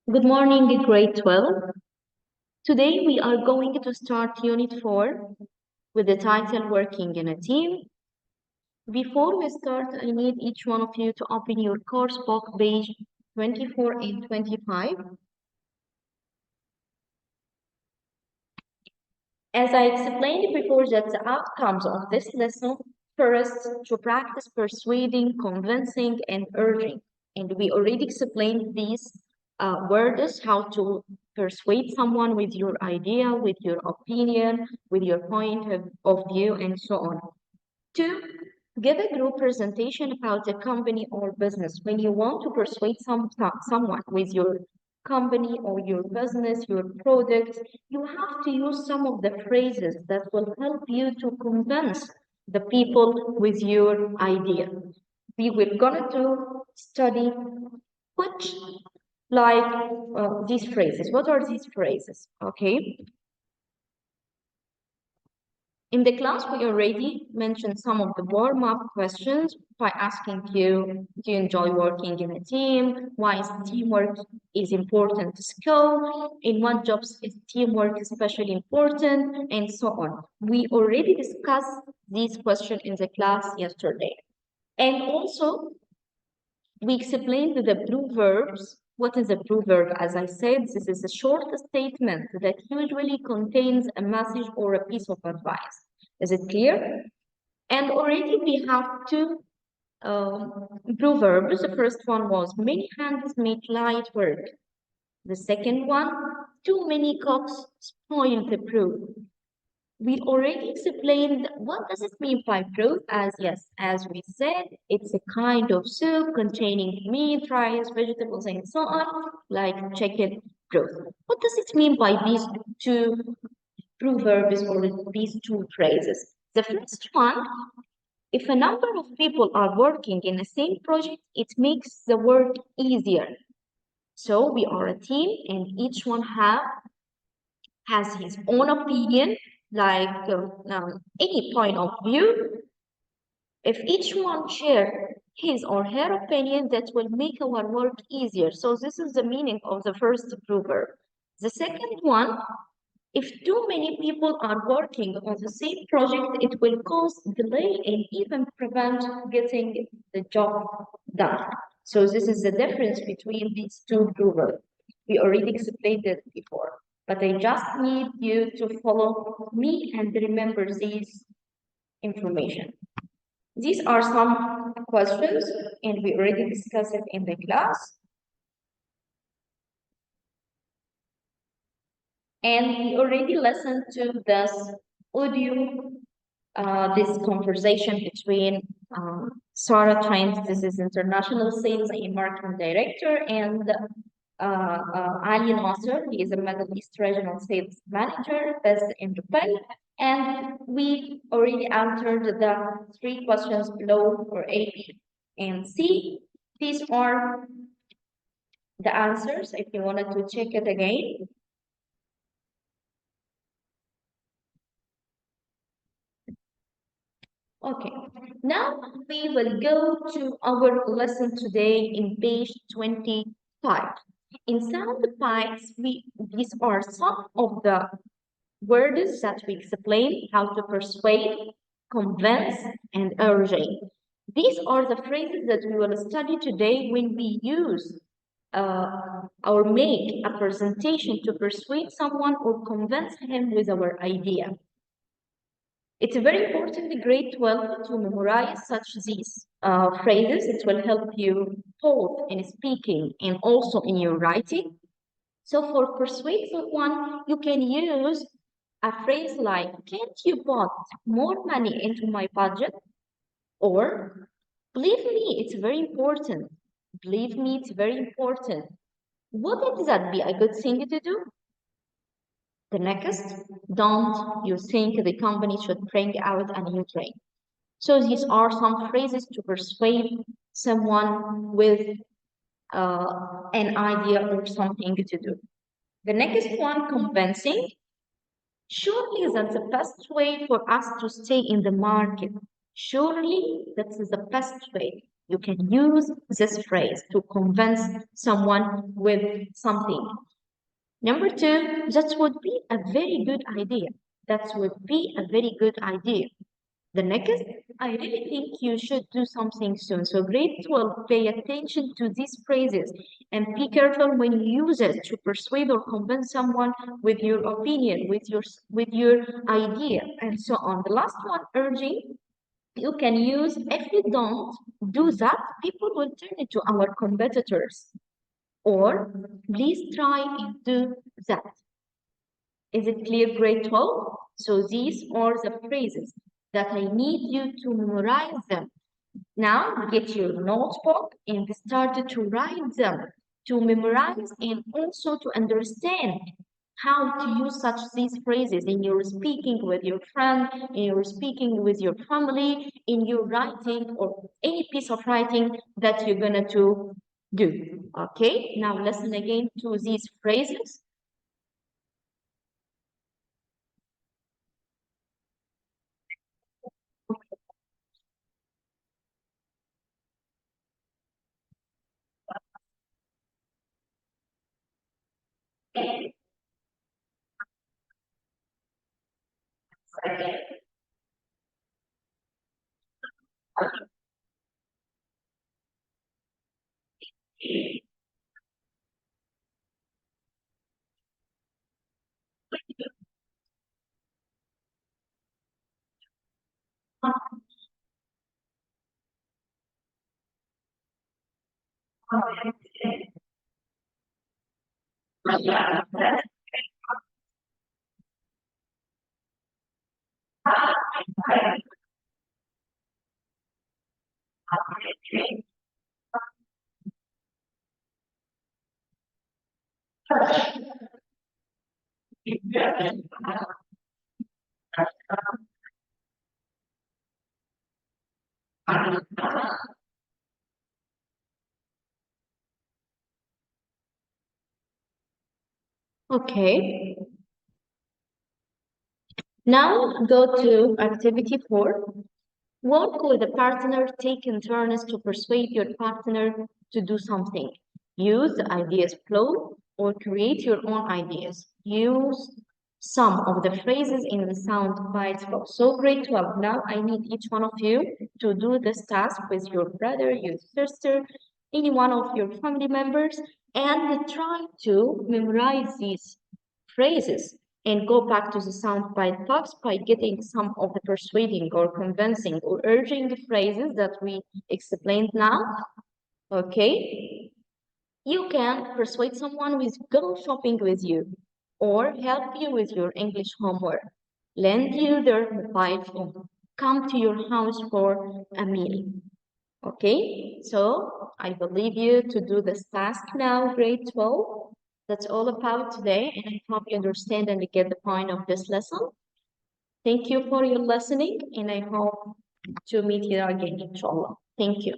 Good morning, grade 12. Today we are going to start Unit 4 with the title Working in a Team. Before we start, I need each one of you to open your course book, page 24 and 25. As I explained before, that the outcomes of this lesson, first, to practice persuading, convincing, and urging. And we already explained these words, how to persuade someone with your idea, with your opinion, with your point of view, and so on. Two, give a group presentation about a company or business. When you want to persuade someone with your company or your business, your product, you have to use some of the phrases that will help you to convince the people with your idea. We were gonna to study which these phrases. What are these phrases? Okay. In the class, we already mentioned some of the warm-up questions by asking you, do you enjoy working in a team? Why is teamwork is important skill? In what jobs is teamwork especially important? And so on. We already discussed these questions in the class yesterday. And also, we explained the proverbs. What is a proverb? As I said, this is a short statement that usually contains a message or a piece of advice. Is it clear? And already we have two proverbs. The first one was, many hands make light work. The second one, too many cooks spoil the broth. We already explained what does it mean by broth, as we said, it's a kind of soup containing meat, rice, vegetables, and so on, like chicken broth. What does it mean by these two proverbs or these two phrases? The first one, if a number of people are working in the same project, it makes the work easier. So we are a team and each one has his own opinion, like any point of view. If each one share his or her opinion, that will make our work easier. So this is the meaning of the first proverb. The second one, if too many people are working on the same project, it will cause delay and even prevent getting the job done. So this is the difference between these two proverbs. We already explained it before, but I just need you to follow me and remember these information. These are some questions, and we already discussed it in the class. And we already listened to this audio, this conversation between Sarah Times, this is International Sales and Marketing Director, and Ali Nasser, he is a Middle East Regional Sales Manager based in Dubai. And we already answered the three questions below for A, B, and C. These are the answers if you wanted to check it again. Okay, now we will go to our lesson today in page 25. In sound bites, these are some of the words that we explain how to persuade, convince, and urge. These are the phrases that we will study today when we use or make a presentation to persuade someone or convince him with our idea. It's very important in grade 12 to memorize such these phrases. It will help you both in speaking and also in your writing. So for persuade someone, you can use a phrase like, can't you put more money into my budget? Or, believe me, it's very important. Believe me, it's very important. Wouldn't that be a good thing to do? The next, don't you think the company should bring out a new train? So these are some phrases to persuade someone with an idea or something to do. The next one, convincing. Surely that's the best way for us to stay in the market. Surely that's the best way. You can use this phrase to convince someone with something. Number two, that would be a very good idea. That would be a very good idea. The next, I really think you should do something soon. So grade 12, pay attention to these phrases and be careful when you use it to persuade or convince someone with your opinion, with your idea, and so on. The last one, urging, you can use, if you don't do that, people will turn into our competitors. Or please try and do that. Is it clear, grade 12? So these are the phrases that I need you to memorize them. Now get your notebook and start to write them, to memorize and also to understand how to use these phrases in your speaking with your friend, in your speaking with your family, in your writing or any piece of writing that you're gonna to do. Okay, now listen again to these phrases. Okay. Now go to activity 4. Work with a partner, take in turns to persuade your partner to do something. Use the ideas flow or create your own ideas. Use some of the phrases in the sound bites flow. So grade 12, now I need each one of you to do this task with your brother, your sister, any one of your family members, and try to memorize these phrases and go back to the sound bite box by getting some of the persuading or convincing or urging phrases that we explained now. Okay? You can persuade someone with go shopping with you or help you with your English homework, lend you their mobile phone, come to your house for a meal. Okay, so I believe you to do this task now, grade 12. That's all about today, and I hope you understand and get the point of this lesson. Thank you for your listening, and I hope to meet you again, inshallah. Thank you.